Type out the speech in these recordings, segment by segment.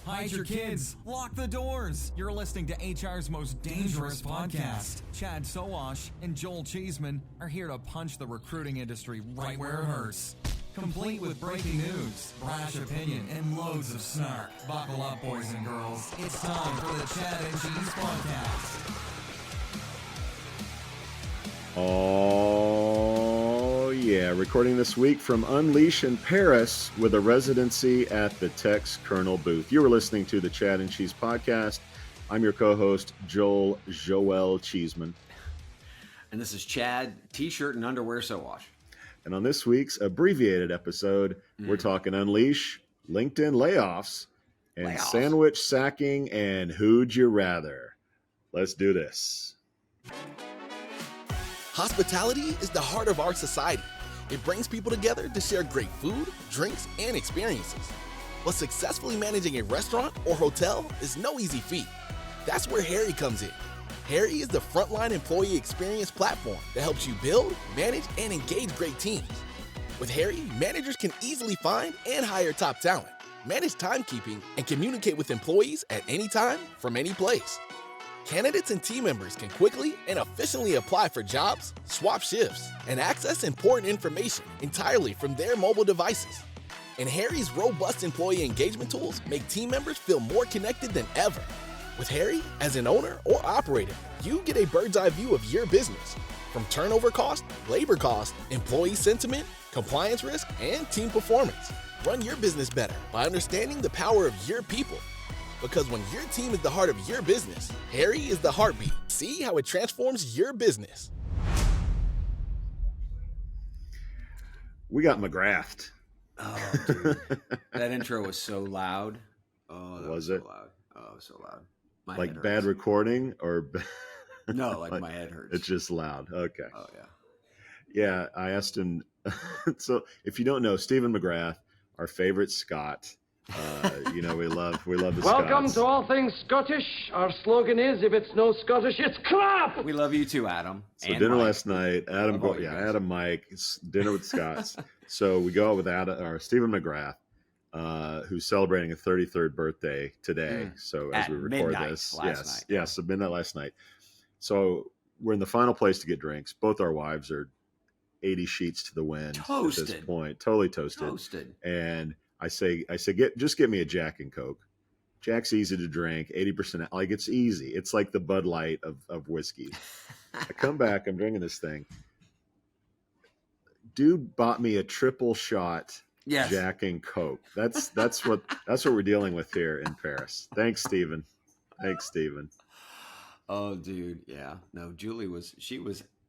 Hide your kids. Lock the doors. You're listening to HR's most dangerous podcast. Chad Sowash and Joel Cheeseman are here to punch the recruiting industry right where it hurts. Complete with breaking news, brash opinion, and loads of snark. Buckle up, boys and girls. It's time for the Chad and Cheese Podcast. Oh, yeah. Recording this week from Unleash in Paris with a residency at the Tex Colonel booth. You are listening to the Chad and Cheese Podcast. I'm your co-host, Joel Cheeseman. And this is Chad, T-shirt and underwear Sowash. And on this week's abbreviated episode, we're talking Unleash, LinkedIn layoffs, and sandwich sacking, and who'd you rather? Let's do this. Hospitality is the heart of our society. It brings people together to share great food, drinks, and experiences. But successfully managing a restaurant or hotel is no easy feat. That's where Harry comes in. Harry is the frontline employee experience platform that helps you build, manage, and engage great teams. With Harry, managers can easily find and hire top talent, manage timekeeping, and communicate with employees at any time from any place. Candidates and team members can quickly and efficiently apply for jobs, swap shifts, and access important information entirely from their mobile devices. And Harry's robust employee engagement tools make team members feel more connected than ever. With Harry, as an owner or operator, you get a bird's eye view of your business, from turnover cost, labor cost, employee sentiment, compliance risk, and team performance. Run your business better by understanding the power of your people. Because when your team is the heart of your business, Harry is the heartbeat. See how it transforms your business. We got McGrath. Oh, dude. That intro was so loud. Oh, that was it? So loud. Oh, so loud. My Like head bad hurts. recording or No, like my head hurts. it's just loud. Okay. Oh, yeah. Yeah, I asked him. So if you don't know, Stephen McGrath, our favorite Scot. We love the Welcome Scots. to All Things Scottish. Our slogan is, if it's no Scottish, it's crap! We love you too, Adam. So and dinner Mike. last night, Adam, Mike, dinner with Scots. So we go out with Stephen McGrath, who's celebrating a 33rd birthday today. So as At we record midnight this, last night. Yes, at midnight last night. So we're in the final place to get drinks. Both our wives are 80 sheets to the wind at this Toasted. point, totally toasted. And I say, get me a Jack and Coke. Jack's easy to drink, 80%. Like, it's easy. It's like the Bud Light of whiskey. I come back, I'm drinking this thing. Dude bought me a triple shot Jack and Coke. That's what we're dealing with here in Paris. Thanks, Stephen. Oh, dude. Yeah. No, Julie was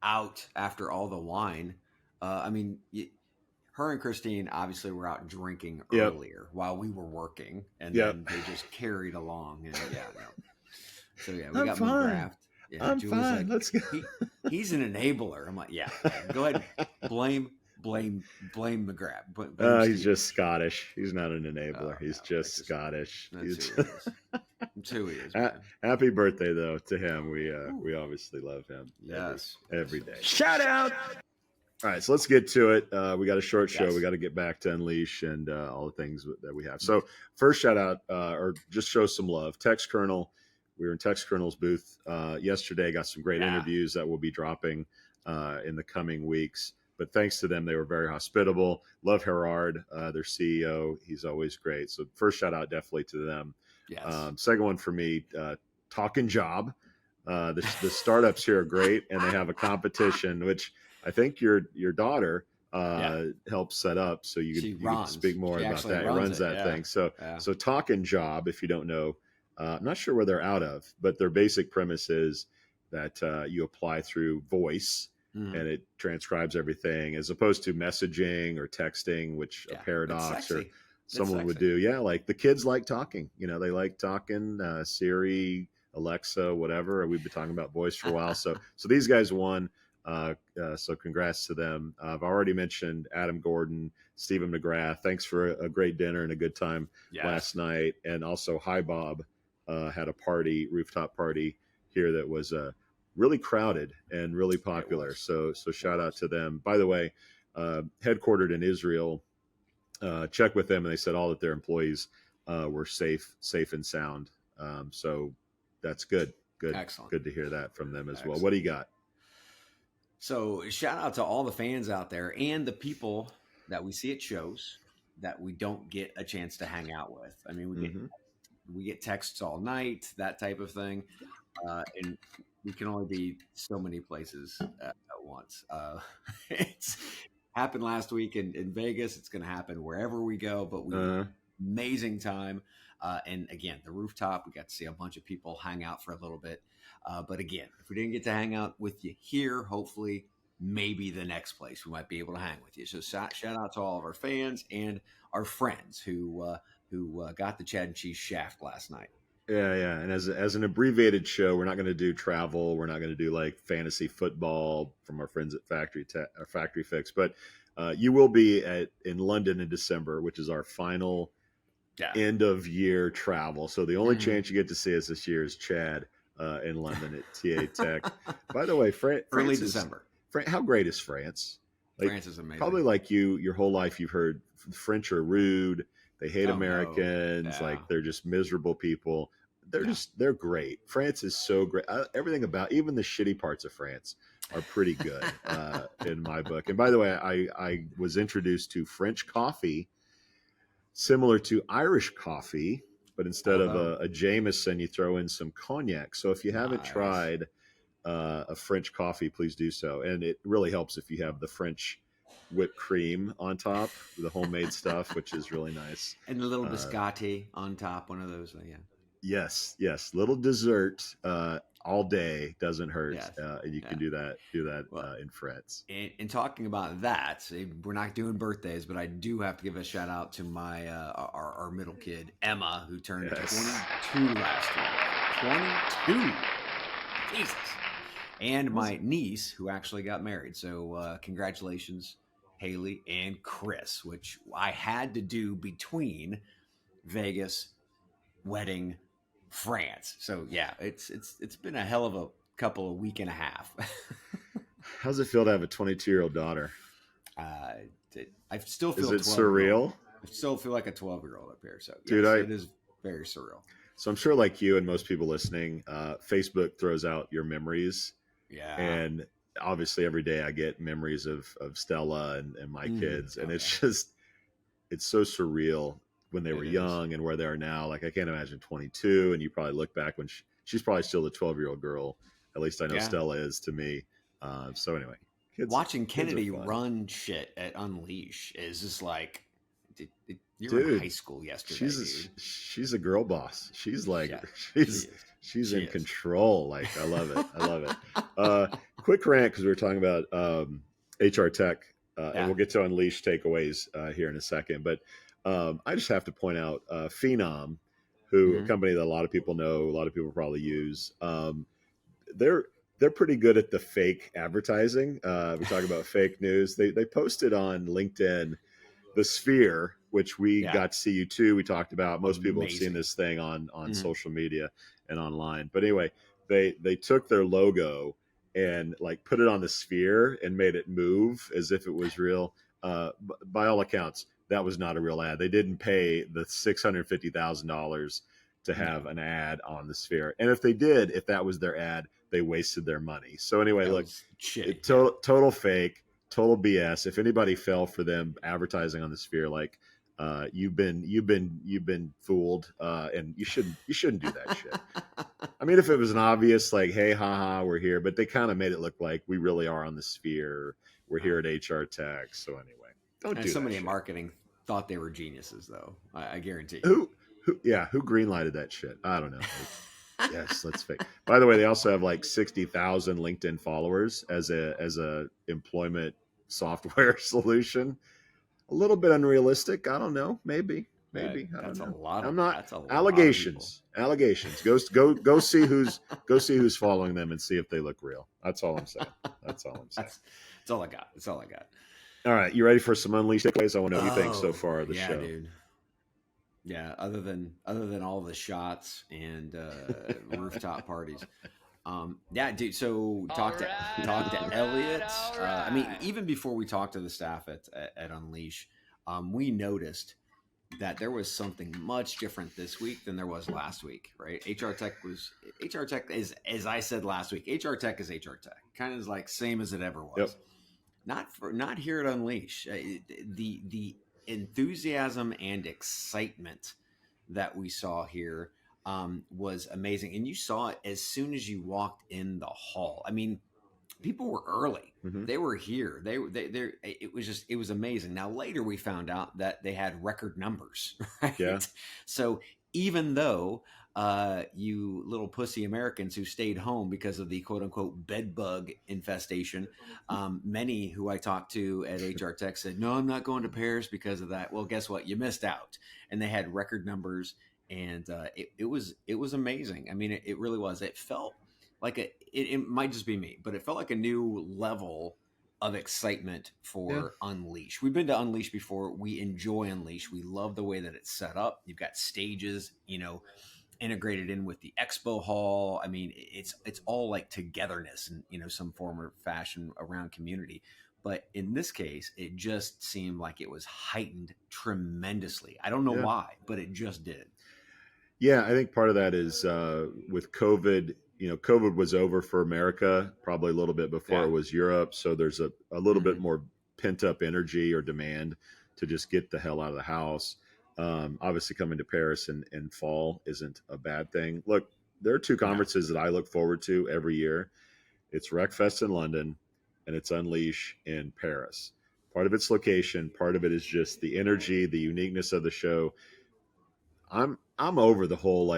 out after all the wine. Her and Christine obviously were out drinking earlier while we were working, and then they just carried along. And So we got McGrath. Yeah, I'm Julie's fine. like, Let's go. He's an enabler. I'm like, yeah. Go ahead, blame McGrath. Blame He's Steve. just Scottish. He's not an enabler. Oh, He's no, just Scottish. That's who he is. That's who he is. Man. Happy birthday, though, to him. We obviously love him. Yes. Every day. Shout out! All right, so let's get to it. We got a short show. Yes. We got to get back to Unleash and all the things that we have. So first shout out, or just show some love. Tex Colonel. We were in Tex Colonel's booth yesterday. Got some great interviews that will be dropping in the coming weeks. But thanks to them, they were very hospitable. Love Gerard, their CEO. He's always great. So first shout out definitely to them. Yes. Second one for me, Talking Job. The startups here are great, and they have a competition, which I think your daughter helps set up. So you can speak more about that. It runs that thing. So Talking Job, if you don't know, I'm not sure where they're out of, but their basic premise is that you apply through voice. And it transcribes everything as opposed to messaging or texting, which a paradox or someone would do. Yeah, like the kids like talking. They like talking. Siri, Alexa, whatever. We've been talking about voice for a while. So these guys won. So congrats to them. I've already mentioned Adam Gordon, Stephen McGrath. Thanks for a great dinner and a good time last night. And also Hi Bob had a rooftop party here that was really crowded and really popular. So shout out to them. By the way, headquartered in Israel, check with them, and they said all that their employees were safe and sound. So that's good. Excellent. Good to hear that from them as Excellent. well. What do you got? So shout out to all the fans out there and the people that we see at shows that we don't get a chance to hang out with. I mean, we get texts all night, that type of thing. And we can only be so many places at once. It's happened last week in Vegas. It's going to happen wherever we go, but we amazing time. And again, the rooftop, we got to see a bunch of people hang out for a little bit. But again, if we didn't get to hang out with you here, hopefully maybe the next place we might be able to hang with you. So shout out to all of our fans and our friends who got the Chad and Cheese shaft last night. Yeah. And as an abbreviated show, we're not going to do travel. We're not going to do like fantasy football from our friends at Factory Fix. But you will be in London in December, which is our final end of year travel. So the only chance you get to see us this year is Chad in London at TA Tech. By the way, early December. How great is France? France is amazing. Probably like you, your whole life you've heard the French are rude. They hate Americans. Like they're just miserable people. They're great. France is so great. Everything about, even the shitty parts of France are pretty good in my book. And by the way, I was introduced to French coffee, similar to Irish coffee, but instead of a Jameson, you throw in some cognac. So if you haven't tried a French coffee, please do so. And it really helps if you have the French whipped cream on top, the homemade stuff, which is really nice. And a little biscotti on top, one of those. Yes. Little dessert all day doesn't hurt. Yes. And you can do that in France. And talking about that, we're not doing birthdays, but I do have to give a shout out to my our middle kid, Emma, who turned 22 last week. 22. Jesus. And my niece, who actually got married. So congratulations, Haley and Chris, which I had to do between Vegas, wedding, France. So yeah, it's been a hell of a couple of week and a half. How's it feel to have a 22-year-old daughter? I still feel. Is it surreal? I still feel like a 12-year-old up here. So yes, dude, it is very surreal. So I'm sure, like you and most people listening, Facebook throws out your memories. Yeah. And obviously every day I get memories of Stella and my kids. And it's so surreal when they were young and where they are now. Like I can't imagine 22, and you probably look back when she's probably still the 12-year-old girl. At least I know Stella is to me. So anyway, watching Kennedy run shit at Unleash is just like, you were in high school yesterday. She's a girl boss. She's like, she's in control. Like, I love it. Quick rant, because we were talking about HR Tech, and we'll get to Unleash takeaways here in a second. But I just have to point out Phenom, a company that a lot of people know, a lot of people probably use. They're pretty good at the fake advertising. We talk about fake news. They posted on LinkedIn the Sphere, which we got to see you too. We talked about. Most people have seen this thing on social media and online. But anyway, they took their logo and like put it on the Sphere and made it move as if it was real. By all accounts, that was not a real ad. They didn't pay the $650,000 to have an ad on the Sphere. And if they did, if that was their ad, they wasted their money. So anyway, look, total fake, total BS. If anybody fell for them advertising on the Sphere, like you've been fooled, and you shouldn't do that shit. I mean, if it was an obvious like, hey, haha, we're here, but they kind of made it look like we really are on the Sphere. We're here at HR Tech. So anyway, don't do somebody in marketing thought they were geniuses, though. I guarantee you. Who greenlighted that shit? I don't know. Yes, let's fake. By the way, they also have like 60,000 LinkedIn followers as a employment software solution. A little bit unrealistic. I don't know. Maybe. I don't know. I'm not. Allegations. Go see who's following them and see if they look real. That's all I'm saying. That's all I got. All right, you ready for some Unleashed takeaways? I want to know what you think so far of the show. Dude. Yeah, other than all the shots and rooftop parties. Dude. So talk to Elliot. I mean, even before we talked to the staff at Unleash, we noticed that there was something much different this week than there was last week, right? HR Tech is, as I said last week, HR Tech is HR Tech, kind of like same as it ever was. Yep. Not here at Unleash. The enthusiasm and excitement that we saw here was amazing, and you saw it as soon as you walked in the hall. I mean, people were early. Mm-hmm. They were here. It was amazing. Now later we found out that they had record numbers, right? Yeah. So even though you little pussy Americans who stayed home because of the quote unquote bed bug infestation, many who I talked to at HR Tech said, no, I'm not going to Paris because of that. Well, guess what? You missed out. And they had record numbers, and it was amazing. I mean, it really was. It felt like it might just be me, but it felt like a new level of excitement for Unleash. We've been to Unleash before. We enjoy Unleash. We love the way that it's set up. You've got stages, integrated in with the expo hall. I mean, it's all like togetherness and, some form or fashion around community. But in this case, it just seemed like it was heightened tremendously. I don't know why, but it just did. Yeah, I think part of that is with COVID. COVID was over for America probably a little bit before it was Europe. So there's a little bit more pent up energy or demand to just get the hell out of the house. Obviously coming to Paris in fall isn't a bad thing. Look, there are two conferences that I look forward to every year. It's RecFest in London and it's Unleash in Paris. Part of its location, part of it is just the energy, the uniqueness of the show. I'm over the whole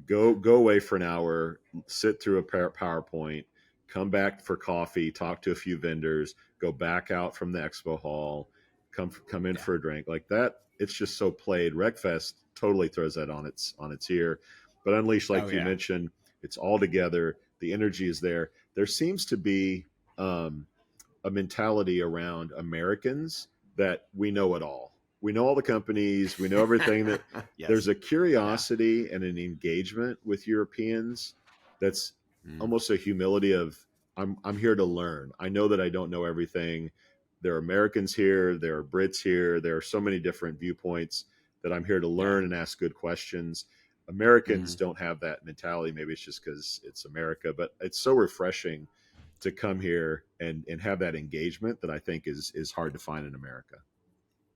go away for an hour, sit through a PowerPoint, come back for coffee, talk to a few vendors, go back out from the expo hall, come in for a drink like that. It's just so played. RecFest totally throws that on its ear, but Unleash, like you mentioned, it's all together. The energy is there. There seems to be a mentality around Americans that we know it all. We know all the companies. We know everything. That there's a curiosity and an engagement with Europeans that's almost a humility of I'm here to learn. I know that I don't know everything. There are Americans here. There are Brits here. There are so many different viewpoints that I'm here to learn and ask good questions. Americans don't have that mentality. Maybe it's just because it's America, but it's so refreshing to come here and have that engagement that I think is hard to find in America.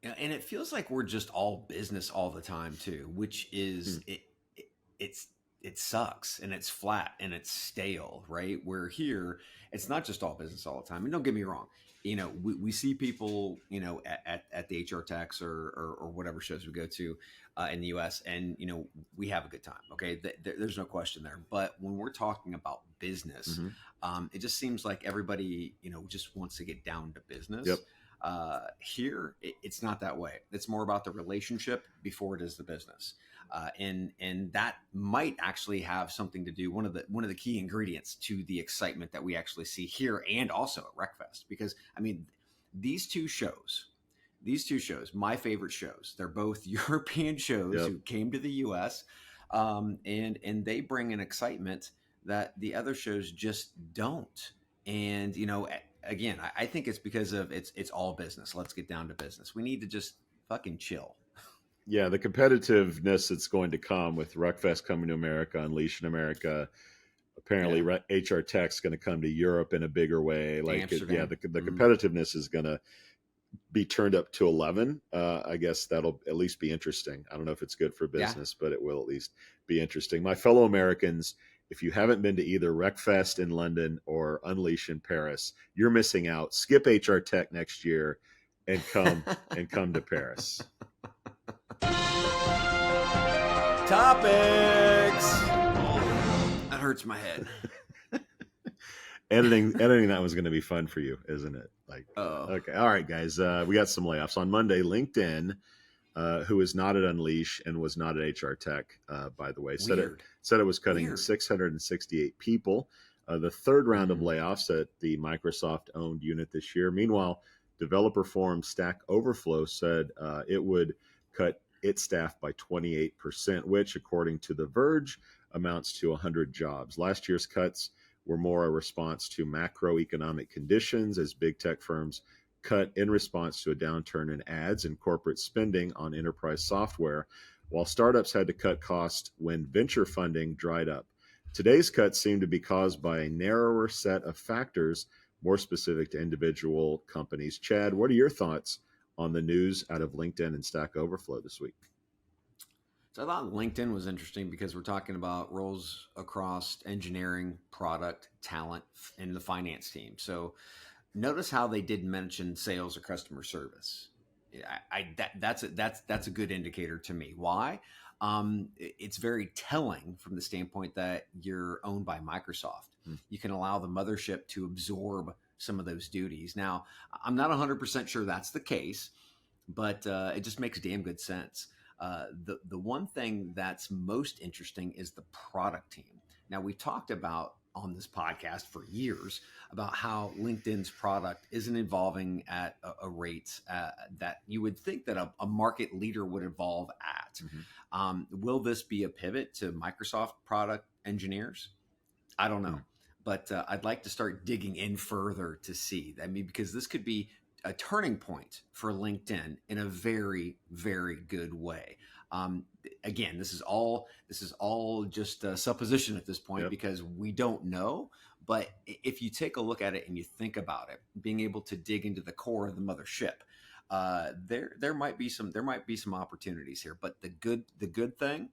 And it feels like we're just all business all the time too, which is it sucks and it's flat and it's stale, right? Where here, it's not just all business all the time. And don't get me wrong, we see people, at the HR Techs or whatever shows we go to in the US, and we have a good time. Okay, there's no question there. But when we're talking about business, it just seems like everybody, just wants to get down to business. Yep. Here, it's not that way. It's more about the relationship before it is the business, and that might actually have something to do one of the key ingredients to the excitement that we actually see here and also at RecFest. Because I mean, these two shows, my favorite shows, they're both European shows who came to the U.S. And they bring an excitement that the other shows just don't. And again, I think it's because of it's all business. Let's get down to business. We need to just fucking chill. Yeah, the competitiveness that's going to come with RecFest coming to America, Unleash in America. Apparently, HR Tech's going to come to Europe in a bigger way. The competitiveness is going to be turned up to 11. I guess that'll at least be interesting. I don't know if it's good for business, but it will at least be interesting. My fellow Americans, if you haven't been to either RecFest in London or Unleash in Paris, you're missing out. Skip HR Tech next year and come to Paris. Topics. That hurts my head. Editing that was going to be fun for you, isn't it? Okay. All right, guys. We got some layoffs on Monday. LinkedIn, who is not at Unleash and was not at HR Tech, by the way, said it was cutting 668 people. The third round of layoffs at the Microsoft-owned unit this year. Meanwhile, developer forum Stack Overflow said it would cut its staff by 28%, which, according to The Verge, amounts to 100 jobs. Last year's cuts were more a response to macroeconomic conditions as big tech firms cut in response to a downturn in ads and corporate spending on enterprise software, while startups had to cut costs when venture funding dried up. Today's cuts seem to be caused by a narrower set of factors, more specific to individual companies. Chad, what are your thoughts on the news out of LinkedIn and Stack Overflow this week? So I thought LinkedIn was interesting because we're talking about roles across engineering, product, talent, and the finance team. So notice how they did mention sales or customer service. That's a good indicator to me. Why? It's very telling from the standpoint that you're owned by Microsoft. You can allow the mothership to absorb some of those duties. Now, I'm not 100% sure that's the case, but it just makes damn good sense. The one thing that's most interesting is the product team. Now, we talked about on this podcast for years about how LinkedIn's product isn't evolving at a rate that you would think that a market leader would evolve at. Will this be a pivot to Microsoft product engineers? I don't know, but I'd like to start digging in further to see. I mean, because this could be a turning point for LinkedIn in a very, very good way. Again, this is all just a supposition at this point because we don't know. But if you take a look at it and you think about it, being able to dig into the core of the mothership, there might be some opportunities here. But the good thing,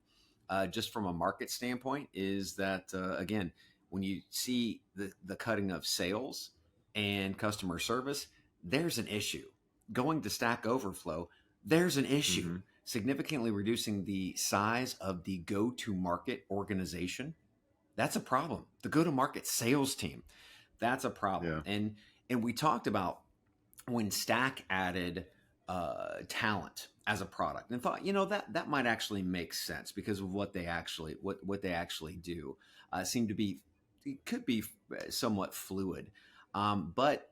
just from a market standpoint, is that again, when you see the cutting of sales and customer service, there's an issue. Going to Stack Overflow, there's an issue. Significantly reducing the size of the go-to-market organization, that's a problem. The go-to-market sales team, that's a problem. And we talked about when Stack added talent as a product and thought, that might actually make sense because of what they actually do. Seem to be, it could be somewhat fluid, but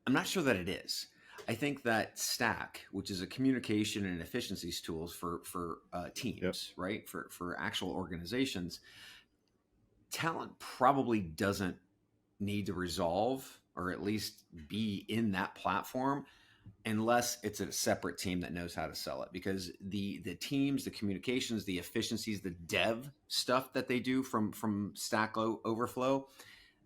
I'm not sure that it is. I think that Stack, which is a communication and efficiencies tools for teams, right? For actual organizations, talent probably doesn't need to resolve or at least be in that platform unless it's a separate team that knows how to sell it. Because the teams, the communications, the efficiencies, the dev stuff that they do from Stack Overflow,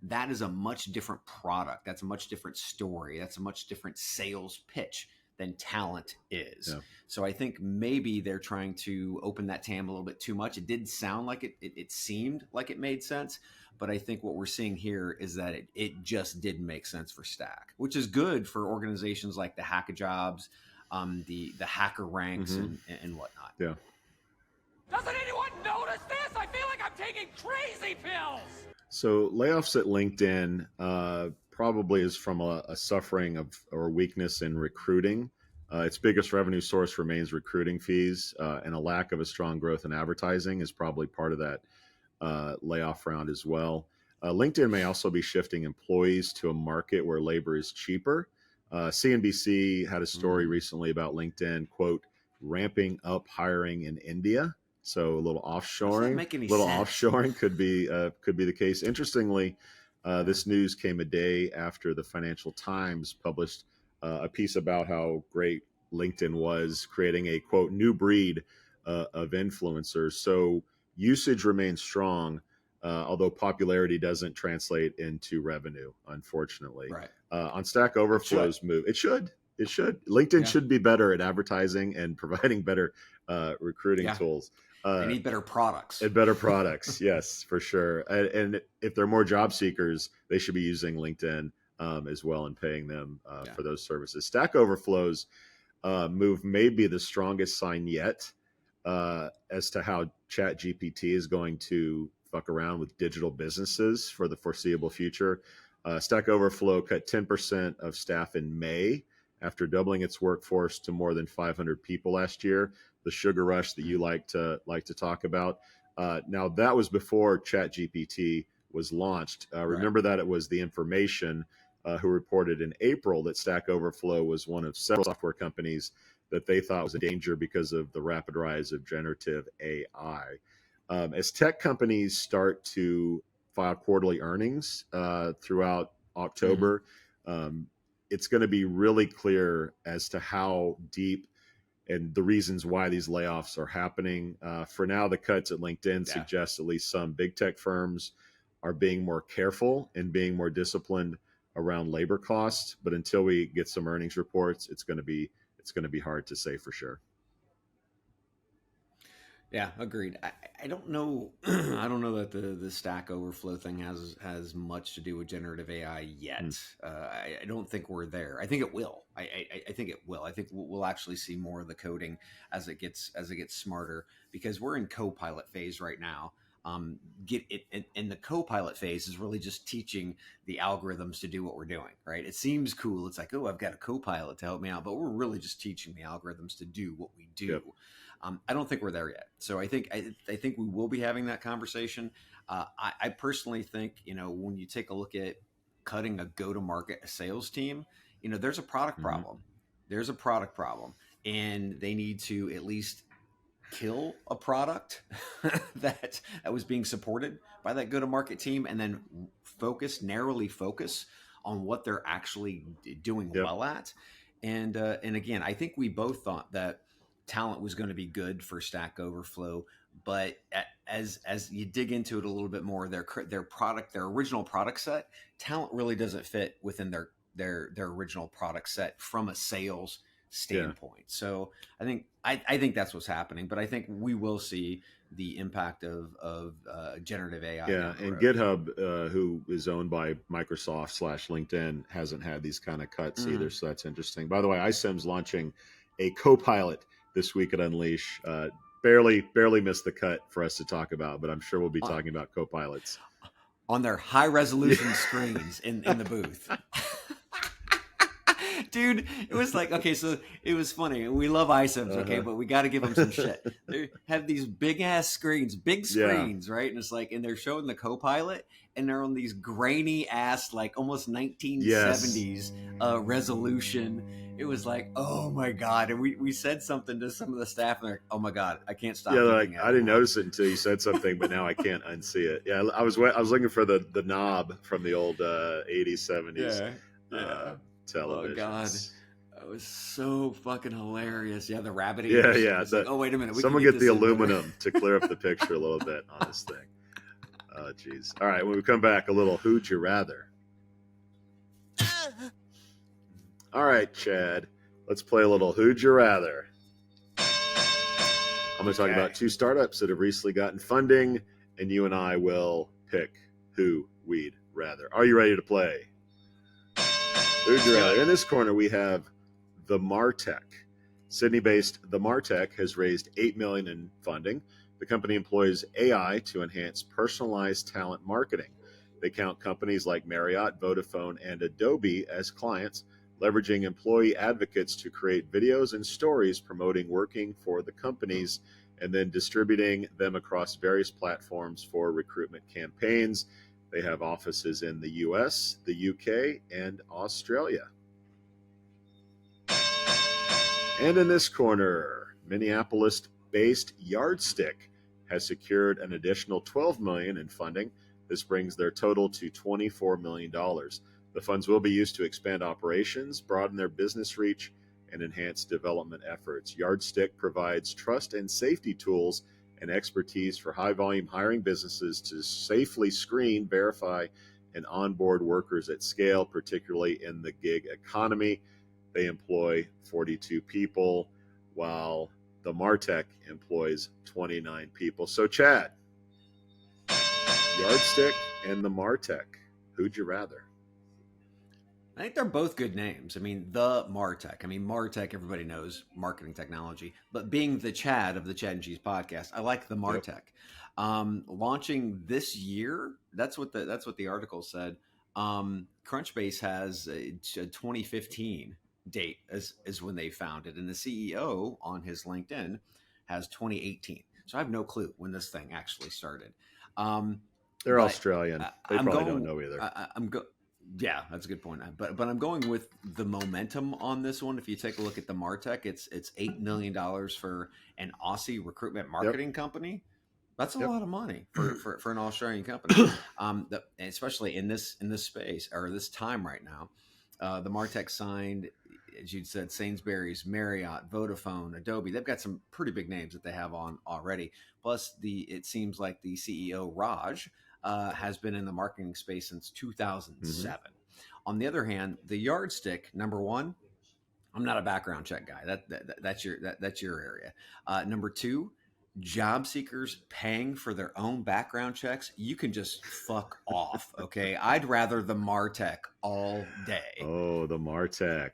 that is a much different product. That's a much different story. That's a much different sales pitch than talent is. So I think maybe they're trying to open that TAM a little bit too much. It did sound like it seemed like it made sense, but I think what we're seeing here is that it just didn't make sense for Stack, which is good for organizations like the Hackajobs, the Hacker Ranks and whatnot. Doesn't anyone notice this? I feel like I'm taking crazy pills. So layoffs at LinkedIn probably is from a suffering of or weakness in recruiting. Its biggest revenue source remains recruiting fees, and a lack of a strong growth in advertising is probably part of that layoff round as well. LinkedIn may also be shifting employees to a market where labor is cheaper. CNBC had a story recently about LinkedIn, quote, ramping up hiring in India. So a little offshoring, offshoring could be the case. Interestingly, this news came a day after the Financial Times published a piece about how great LinkedIn was, creating a quote new breed of influencers. So usage remains strong, although popularity doesn't translate into revenue, unfortunately. On Stack Overflow's move, it should. LinkedIn should be better at advertising and providing better recruiting tools. They need better products. And better products, yes, for sure. And if they're more job seekers, they should be using LinkedIn as well and paying them for those services. Stack Overflow's move may be the strongest sign yet as to how ChatGPT is going to fuck around with digital businesses for the foreseeable future. Stack Overflow cut 10% of staff in May after doubling its workforce to more than 500 people last year. The sugar rush that you like to talk about. Now that was before ChatGPT was launched. Remember that it was The Information who reported in April that Stack Overflow was one of several software companies that they thought was in danger because of the rapid rise of generative AI. As tech companies start to file quarterly earnings throughout October, it's going to be really clear as to how deep and the reasons why these layoffs are happening. For now, the cuts at LinkedIn suggest at least some big tech firms are being more careful and being more disciplined around labor costs. But until we get some earnings reports, it's going to be hard to say for sure. Yeah, agreed. I don't know. I don't know that the Stack Overflow thing has much to do with generative AI yet. I don't think we're there. I think it will. I think it will. I think we'll actually see more of the coding as it gets smarter, because we're in co-pilot phase right now. Get it, and the co-pilot phase is really just teaching the algorithms to do what we're doing. Right? It seems cool. It's like, oh, I've got a co-pilot to help me out, but we're really just teaching the algorithms to do what we do. Yep. I don't think we're there yet. So I think we will be having that conversation. I personally think, when you take a look at cutting a go-to-market sales team, there's a product problem. There's a product problem, and they need to at least kill a product that was being supported by that go-to-market team, and then narrowly focus on what they're actually doing well at. And again, I think we both thought that talent was going to be good for Stack Overflow, but as you dig into it a little bit more, their original product set, talent really doesn't fit within their original product set from a sales standpoint. Yeah. So I think that's what's happening, but I think we will see the impact of generative AI. Yeah, and GitHub, who is owned by Microsoft / LinkedIn, hasn't had these kind of cuts either. So that's interesting. By the way, iSIM's launching a co-pilot this week at Unleash. Barely missed the cut for us to talk about, but I'm sure we'll be talking about co-pilots on their high resolution screens in the booth. Dude, it was like, okay, so it was funny. We love iSIMs, okay, but we got to give them some shit. They have these big screens, right? And it's like, and they're showing the co-pilot, and they're on these grainy ass, like almost 1970s resolution. It was like, oh my God. And we said something to some of the staff, and they're like, oh my God, I can't stop. Yeah, like, I didn't notice it until you said something, but now I can't unsee it. Yeah, I was looking for the knob from the old 80s, 70s. Yeah. Television. Oh God, that was so fucking hilarious. Yeah, the rabbit ears. Yeah. Like, oh wait a minute, someone get the aluminum to clear up the picture a little bit on this thing. Oh geez. All right, when we come back, a little who'd you rather. All right, Chad, let's play a little who'd you rather. I'm going to talk about two startups that have recently gotten funding, and you and I will pick who we'd rather. Are you ready to play? In this corner, we have the Martech. Sydney-based the Martech has raised $8 million in funding. The company employs AI to enhance personalized talent marketing. They count companies like Marriott, Vodafone, and Adobe as clients, leveraging employee advocates to create videos and stories promoting working for the companies, and then distributing them across various platforms for recruitment campaigns. They have offices in the US, the UK, and Australia. And in this corner, Minneapolis-based Yardstick has secured an additional $12 million in funding. This brings their total to $24 million. The funds will be used to expand operations, broaden their business reach, and enhance development efforts. Yardstick provides trust and safety tools and expertise for high-volume hiring businesses to safely screen, verify, and onboard workers at scale, particularly in the gig economy. They employ 42 people, while the Martech employs 29 people. So, Chad, Yardstick and the Martech, who'd you rather? I think they're both good names. I mean, the Martech. Martech, everybody knows, marketing technology. But being the Chad of the Chad and Cheese podcast, I like the Martech. Yep. Launching this year, that's what the article said. Crunchbase has a 2015 date as when they founded, and the CEO on his LinkedIn has 2018. So I have no clue when this thing actually started. They're Australian. They probably don't know either. Yeah, that's a good point. But I'm going with the momentum on this one. If you take a look at the Martech, it's $8 million for an Aussie recruitment marketing company. That's a lot of money for an Australian company, especially in this space or this time right now. The Martech signed, as you said, Sainsbury's, Marriott, Vodafone, Adobe. They've got some pretty big names that they have on already. Plus, it seems like the CEO, Raj, has been in the marketing space since 2007. On the other hand, the Yardstick, number one, I'm not a background check guy. That's your area. Number two, job seekers paying for their own background checks. You can just fuck off. Okay, I'd rather the Martech all day. Oh, the Martech.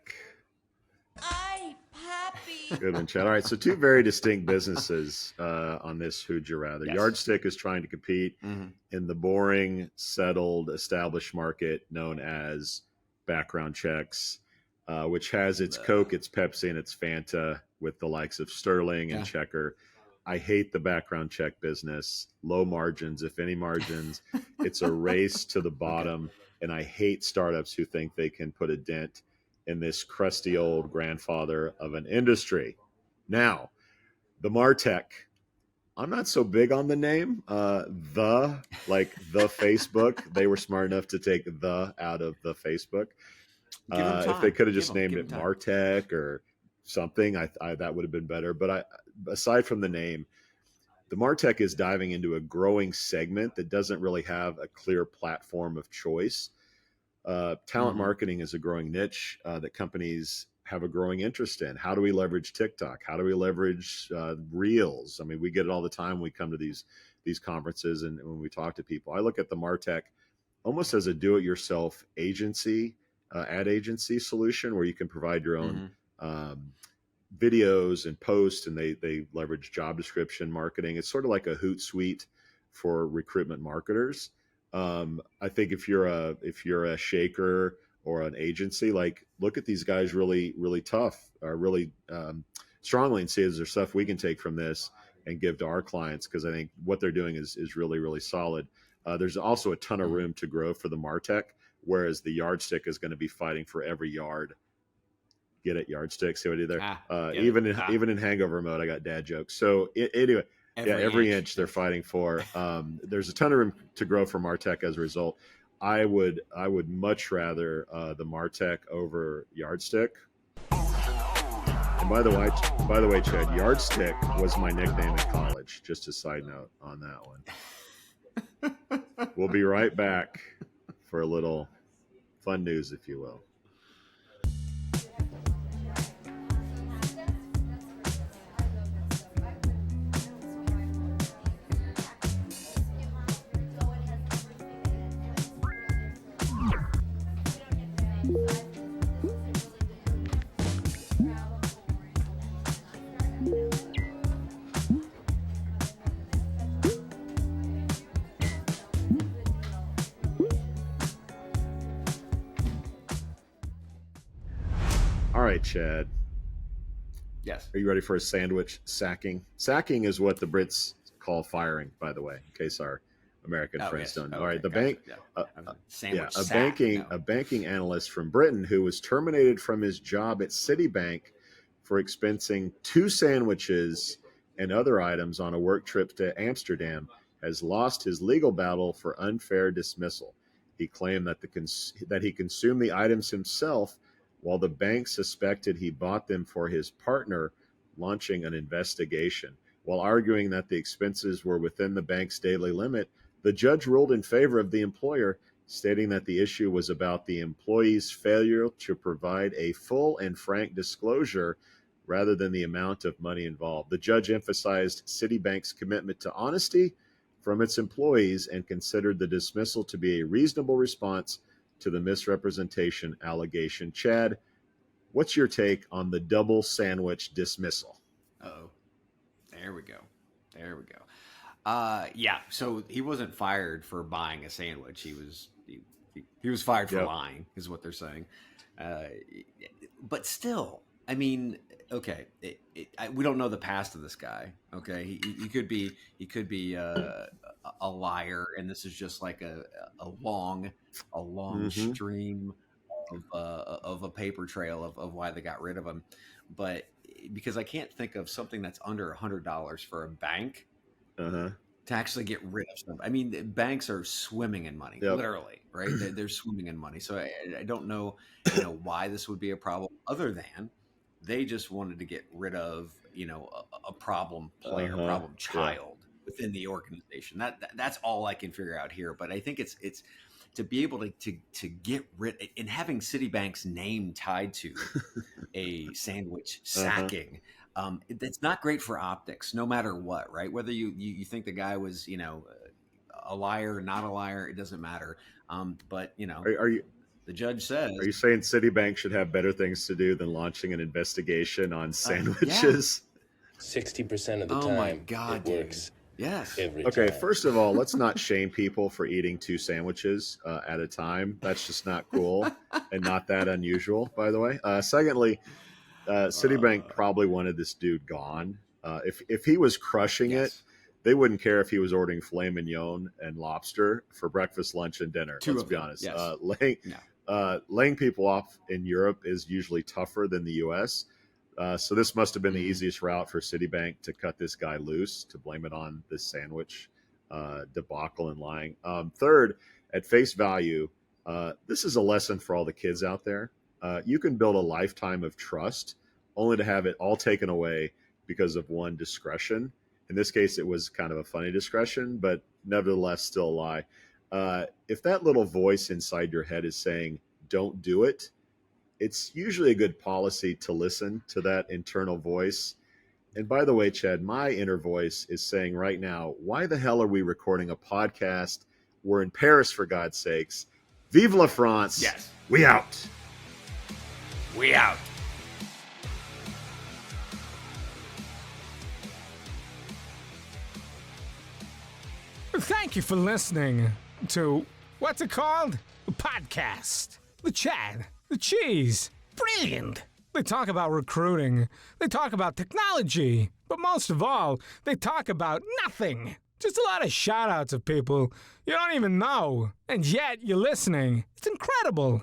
Ay, papi. Good one, Chad. All right, so two very distinct businesses on this Who'd You Rather. Yes. Yardstick is trying to compete in the boring, settled, established market known as background checks, which has its Coke, its Pepsi, and its Fanta with the likes of Sterling and Checker. I hate the background check business. Low margins, if any margins. It's a race to the bottom, and I hate startups who think they can put a dent in this crusty old grandfather of an industry. Now, the Martech, I'm not so big on the name. The Facebook, they were smart enough to take the out of the Facebook. If they could have just named it Martech or something, I that would have been better. But aside from the name, the Martech is diving into a growing segment that doesn't really have a clear platform of choice. Talent marketing is a growing niche that companies have a growing interest in. How do we leverage TikTok? How do we leverage Reels? I mean, we get it all the time. We come to these conferences and when we talk to people, I look at the Martech almost as a do-it-yourself agency, ad agency solution where you can provide your own videos and posts, and they leverage job description marketing. It's sort of like a Hootsuite for recruitment marketers. I think if you're a shaker or an agency, like look at these guys really, really tough, really strongly and see is there stuff we can take from this and give to our clients. Cause I think what they're doing is really, really solid. There's also a ton of room to grow for the Martech, whereas the Yardstick is going to be fighting for every yard. Get it? Yardstick. See what I did there? Even in hangover mode, I got dad jokes. So anyway, every inch they're fighting for. There's a ton of room to grow for Martech as a result. I would much rather the Martech over Yardstick. And by the way, Chad, Yardstick was my nickname in college. Just a side note on that one. We'll be right back for a little fun news, if you will. All right, Chad. Yes. Are you ready for a sandwich sacking? Sacking is what the Brits call firing, by the way, in case our American friends don't know. All right, the bank, a banking analyst from Britain who was terminated from his job at Citibank for expensing 2 sandwiches and other items on a work trip to Amsterdam has lost his legal battle for unfair dismissal. He claimed that he consumed the items himself, while the bank suspected he bought them for his partner, launching an investigation. While arguing that the expenses were within the bank's daily limit, the judge ruled in favor of the employer, stating that the issue was about the employee's failure to provide a full and frank disclosure rather than the amount of money involved. The judge emphasized Citibank's commitment to honesty from its employees and considered the dismissal to be a reasonable response to the misrepresentation allegation. Chad, what's your take on the double sandwich dismissal? Uh-oh. There we go. Yeah, so he wasn't fired for buying a sandwich. He was fired for lying, is what they're saying. But still, I mean, okay, we don't know the past of this guy. Okay, he could be a liar, and this is just like a long stream of a paper trail of why they got rid of him. But because I can't think of something that's under $100 for a bank to actually get rid of stuff. I mean, banks are swimming in money, literally, right? They're swimming in money. So I don't know, why this would be a problem, other than they just wanted to get rid of, a problem player, problem child within the organization. That's all I can figure out here. But I think it's to be able to get rid, and having Citibank's name tied to a sandwich sacking. That's not great for optics, no matter what, right? Whether you think the guy was, a liar, not a liar, it doesn't matter. But are you? The judge says, "Are you saying Citibank should have better things to do than launching an investigation on sandwiches?" 60% of the time, my God, it works. Yes. Every Okay, time. first of all, let's not shame people for eating 2 sandwiches at a time. That's just not cool and not that unusual, by the way. Secondly, Citibank probably wanted this dude gone. If he was crushing it, they wouldn't care if he was ordering filet mignon and lobster for breakfast, lunch, and dinner. Let's be honest. Laying people off in Europe is usually tougher than the U.S., so this must have been the easiest route for Citibank to cut this guy loose, to blame it on this sandwich debacle and lying. Third, at face value, this is a lesson for all the kids out there. You can build a lifetime of trust only to have it all taken away because of one discretion. In this case, it was kind of a funny discretion, but nevertheless still a lie. If that little voice inside your head is saying, don't do it, it's usually a good policy to listen to that internal voice. And by the way, Chad, my inner voice is saying right now, why the hell are we recording a podcast? We're in Paris, for God's sakes. Vive la France. Yes. We out. We out. Thank you for listening to, what's it called? A podcast. The Chad. The Cheese. Brilliant. They talk about recruiting. They talk about technology. But most of all, they talk about nothing. Just a lot of shout-outs of people you don't even know. And yet you're listening. It's incredible.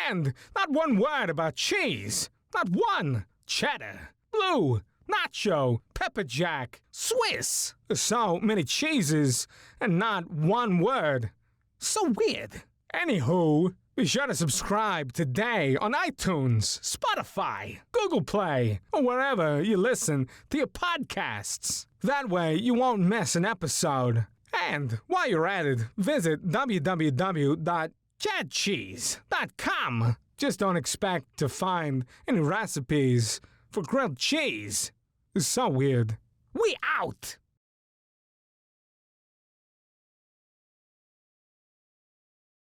And not one word about cheese. Not one. Cheddar. Blue. Nacho. Pepper jack. Swiss. So many cheeses and not one word. So weird. Anywho, be sure to subscribe today on iTunes, Spotify, Google Play, or wherever you listen to your podcasts. That way you won't miss an episode. And while you're at it, visit www.chadcheese.com. Just don't expect to find any recipes for grilled cheese. It's so weird. We out!